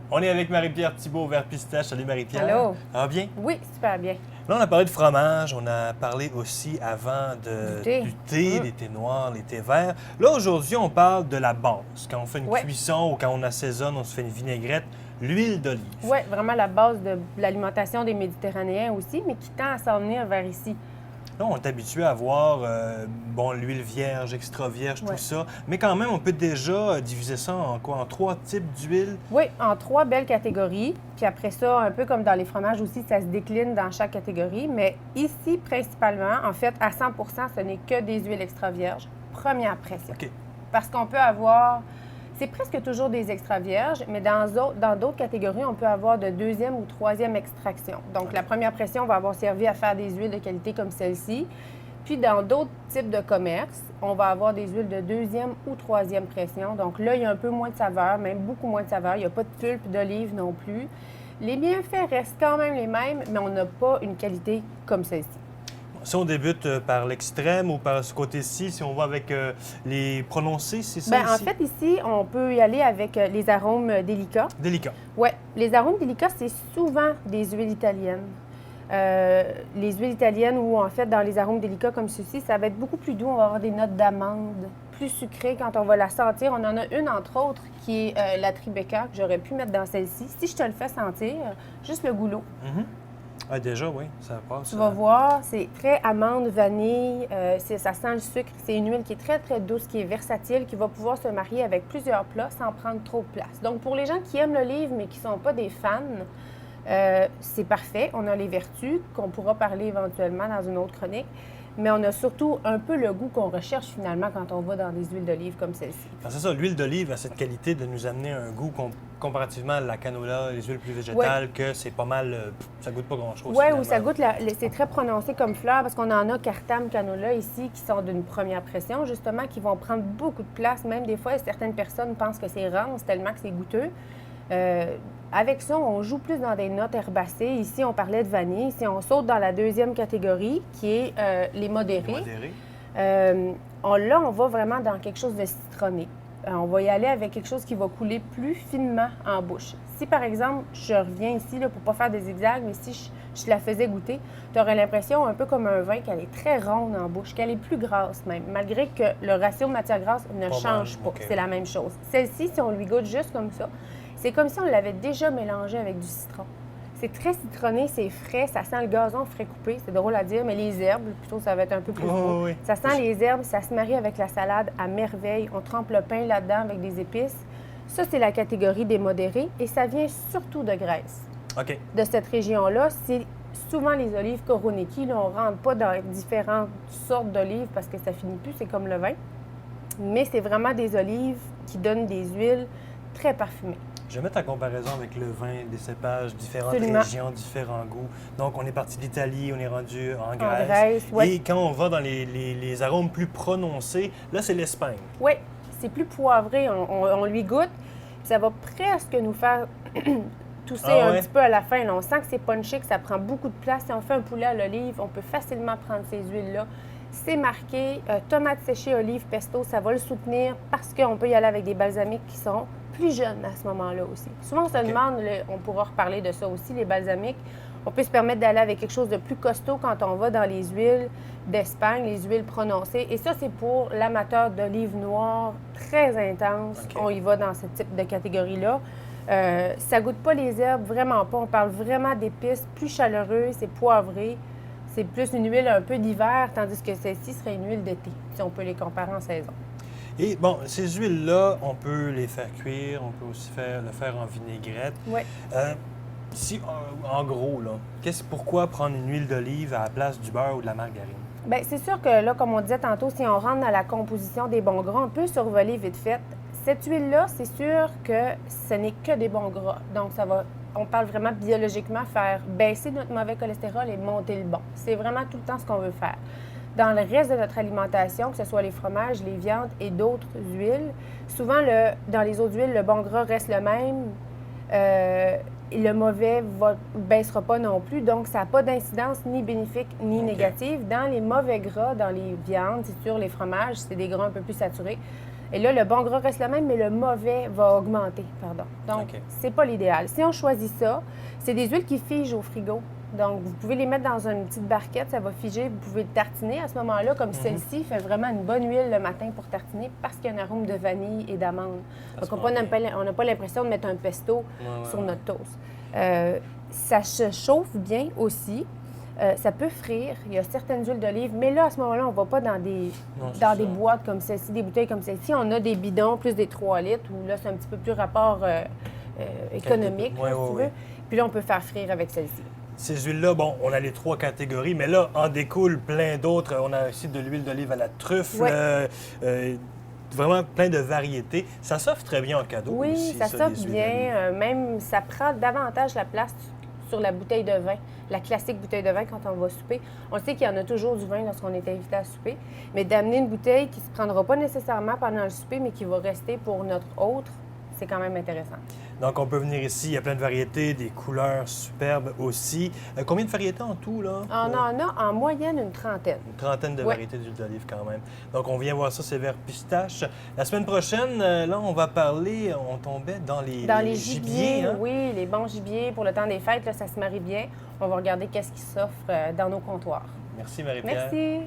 On est avec Marie-Pierre Thibault, Vert Pistache. Salut Marie-Pierre. Allô. Ça va bien? Oui, super bien. Là, on a parlé de fromage, on a parlé aussi avant du thé, les thés noirs, les thés verts. Là, aujourd'hui, on parle de la base. Quand on fait une cuisson ou quand on assaisonne, on se fait une vinaigrette, l'huile d'olive. Oui, vraiment la base de l'alimentation des Méditerranéens aussi, mais qui tend à s'en venir vers ici. Là, on est habitué à voir l'huile vierge, extra vierge, tout ça. Mais quand même, on peut déjà diviser ça en quoi? En 3 types d'huile? Oui, en 3 belles catégories. Puis après ça, un peu comme dans les fromages aussi, ça se décline dans chaque catégorie. Mais ici, principalement, en fait, à 100 ce n'est que des huiles extra vierges. Première pression. OK. Parce qu'on peut avoir... C'est presque toujours des extra vierges, mais dans d'autres catégories, on peut avoir de 2e ou 3e extraction. Donc, la première pression va avoir servi à faire des huiles de qualité comme celle-ci. Puis, dans d'autres types de commerce, on va avoir des huiles de 2e ou 3e pression. Donc là, il y a un peu moins de saveur, même beaucoup moins de saveur. Il n'y a pas de pulpe d'olive non plus. Les bienfaits restent quand même les mêmes, mais on n'a pas une qualité comme celle-ci. Si on débute par l'extrême ou par ce côté-ci, si on va avec les prononcés, c'est ça? Bien, en fait, ici, on peut y aller avec les arômes délicats. Délicat. Oui, les arômes délicats, c'est souvent des huiles italiennes. Les huiles italiennes ou en fait, dans les arômes délicats comme ceci, ça va être beaucoup plus doux. On va avoir des notes d'amande, plus sucrées quand on va la sentir. On en a une, entre autres, qui est la Tribeca, que j'aurais pu mettre dans celle-ci. Si je te le fais sentir, juste le goulot. Ah, déjà, oui, ça passe. Tu vas voir, c'est très amande, vanille, ça sent le sucre. C'est une huile qui est très, très douce, qui est versatile, qui va pouvoir se marier avec plusieurs plats sans prendre trop de place. Donc, pour les gens qui aiment l'olive, mais qui ne sont pas des fans, c'est parfait. On a les vertus qu'on pourra parler éventuellement dans une autre chronique, mais on a surtout un peu le goût qu'on recherche finalement quand on va dans des huiles d'olive comme celle-ci. C'est ça, l'huile d'olive a cette qualité de nous amener un goût comparativement à la canola, les huiles plus végétales, que c'est pas mal, ça goûte pas grand-chose. Oui, ou ça goûte, c'est très prononcé comme fleur parce qu'on en a Cartam, canola ici qui sont d'une première pression, justement, qui vont prendre beaucoup de place. Même des fois, certaines personnes pensent que c'est rance tellement que c'est goûteux. Avec ça, on joue plus dans des notes herbacées. Ici, on parlait de vanille. Ici, on saute dans la 2e catégorie, qui est les modérés. Là, on va vraiment dans quelque chose de citronné. On va y aller avec quelque chose qui va couler plus finement en bouche. Si, par exemple, je reviens ici, là, pour ne pas faire des zigzags, mais si je la faisais goûter, tu aurais l'impression, un peu comme un vin, qu'elle est très ronde en bouche, qu'elle est plus grasse même, malgré que le ratio de matière grasse ne change pas. Okay. C'est la même chose. Celle-ci, si on lui goûte juste comme ça, c'est comme si on l'avait déjà mélangé avec du citron. C'est très citronné, c'est frais, ça sent le gazon frais coupé, c'est drôle à dire, mais les herbes, plutôt, ça va être un peu plus gros. Oui. Ça sent les herbes, ça se marie avec la salade à merveille. On trempe le pain là-dedans avec des épices. Ça, c'est la catégorie des modérés et ça vient surtout de Grèce. OK. De cette région-là, c'est souvent les olives Koroneiki. Là, on ne rentre pas dans différentes sortes d'olives parce que ça finit plus, c'est comme le vin. Mais c'est vraiment des olives qui donnent des huiles très parfumées. Je vais mettre en comparaison avec le vin, des cépages, différentes régions, différents goûts. Donc, on est parti d'Italie, on est rendu en Grèce. Oui. Et quand on va dans les arômes plus prononcés, là, c'est l'Espagne. Oui, c'est plus poivré. On lui goûte. Ça va presque nous faire tousser un petit peu à la fin. Là, on sent que c'est punché, que ça prend beaucoup de place. Si on fait un poulet à l'olive, on peut facilement prendre ces huiles-là. C'est marqué tomate séchée, olive, pesto, ça va le soutenir parce qu'on peut y aller avec des balsamiques qui sont plus jeunes à ce moment-là aussi. Souvent, on se demande, on pourra reparler de ça aussi, les balsamiques. On peut se permettre d'aller avec quelque chose de plus costaud quand on va dans les huiles d'Espagne, les huiles prononcées. Et ça, c'est pour l'amateur d'olive noire très intense. Okay. On y va dans ce type de catégorie-là. Ça goûte pas les herbes, vraiment pas. On parle vraiment d'épices plus chaleureuses, c'est poivré. C'est plus une huile un peu d'hiver, tandis que celle-ci serait une huile d'été, si on peut les comparer en saison. Et bon, ces huiles-là, on peut les faire cuire, on peut aussi le faire en vinaigrette. Oui. En gros, là, pourquoi prendre une huile d'olive à la place du beurre ou de la margarine? Bien, c'est sûr que là, comme on disait tantôt, si on rentre dans la composition des bons gras, on peut survoler vite fait. Cette huile-là, c'est sûr que ce n'est que des bons gras. Donc, on parle vraiment biologiquement, faire baisser notre mauvais cholestérol et monter le bon. C'est vraiment tout le temps ce qu'on veut faire. Dans le reste de notre alimentation, que ce soit les fromages, les viandes et d'autres huiles, souvent, dans les autres huiles, le bon gras reste le même. le mauvais ne baissera pas non plus. Donc, ça n'a pas d'incidence ni bénéfique ni négative. Dans les mauvais gras, dans les viandes, c'est sûr, les fromages, c'est des gras un peu plus saturés. Et là, le bon gras reste le même, mais le mauvais va augmenter, pardon. Donc, c'est pas l'idéal. Si on choisit ça, c'est des huiles qui figent au frigo. Donc, vous pouvez les mettre dans une petite barquette, ça va figer. Vous pouvez le tartiner à ce moment-là, comme celle-ci fait vraiment une bonne huile le matin pour tartiner parce qu'il y a un arôme de vanille et d'amande. Donc, on n'a pas l'impression de mettre un pesto sur notre toast. Ça se chauffe bien aussi. Ça peut frire. Il y a certaines huiles d'olive, mais là, à ce moment-là, on ne va pas dans des boîtes comme celle-ci, des bouteilles comme celle-ci. On a des bidons plus des 3 litres, où là, c'est un petit peu plus rapport économique, si tu veux. Puis là, on peut faire frire avec celle-ci. Ces huiles-là, bon, on a les 3 catégories, mais là, en découle plein d'autres. On a aussi de l'huile d'olive à la truffe, vraiment plein de variétés. Ça s'offre très bien en cadeau aussi. Oui, ça s'offre bien. Même, ça prend davantage la place sur la bouteille de vin, la classique bouteille de vin quand on va souper. On sait qu'il y en a toujours du vin lorsqu'on est invité à souper, mais d'amener une bouteille qui ne se prendra pas nécessairement pendant le souper, mais qui va rester pour notre hôte, c'est quand même intéressant. Donc, on peut venir ici, il y a plein de variétés, des couleurs superbes aussi. Combien de variétés en tout, là? On en a en moyenne une trentaine. Une trentaine de variétés d'huile d'olive quand même. Donc, on vient voir ça, c'est vers pistache. La semaine prochaine, là, on va parler, on tombait dans les gibiers. Hein? Oui, les bons gibiers pour le temps des fêtes, là, ça se marie bien. On va regarder qu'est-ce qui s'offre dans nos comptoirs. Merci, Marie-Pierre. Merci.